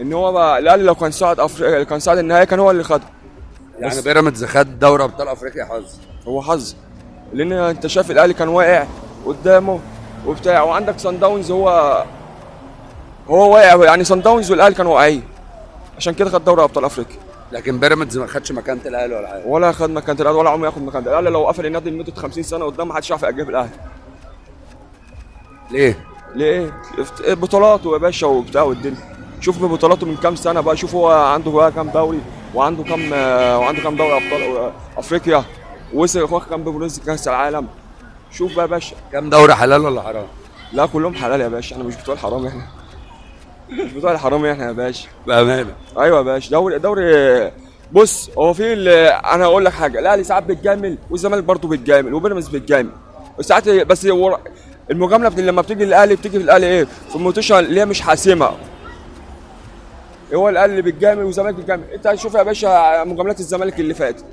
ان هو بقى الاهلي لو كان صعد افريقيا، كان صعد النهائي، كان هو اللي خدها. يعني بس بيراميدز خد دوري ابطال افريقيا حظ. هو حظ، لان انت شايف الاهلي كان واقع قدامه وبتاع، وعندك سان داونز هو واقع، يعني سان داونز والاهلي كانوا واقعين، عشان كده خد دوري ابطال افريقيا. لكن بيراميدز ما خدش مكانه الاهلي ولا حاجه. ولا خد مكان الاهلي، ولا عمره ياخد مكان الاهلي. لو قفل النادي لمده 50 سنه قدام، ما حدش يعرف يجيب الاهلي. ليه؟ ليه؟ بطولاته يا باشا وبتاع والدنيا. شوف ببطولاته من كام سنه بقى، شوف هو عنده بقى كام دوري، وعنده كام دوري ابطال افريقيا، واخد كام برونز كاس العالم. شوف بقى يا باشا. كام دوري حلال ولا حرام؟ لا كلهم حلال يا باشا، احنا مش بتوع الحرام احنا. مش بتوع الحرام احنا يا باشا. بامانه. ايوه يا باشا، دوري. بص، هو انا هقول لك حاجه، الاهلي ساعات بيتجامل، والزمالك برضه بيتجامل، وبيراميدز بيتجامل وساعات. بس المجامله لما بتيجي الاهلي، بتيجي في الاهلي ايه؟ في الماتشات اللي هي مش حاسمه. هو الاهلي اللي بيتجامل والزمالك بيتجامل. انت هتشوف يا باشا مجاملات الزمالك اللي فاتت،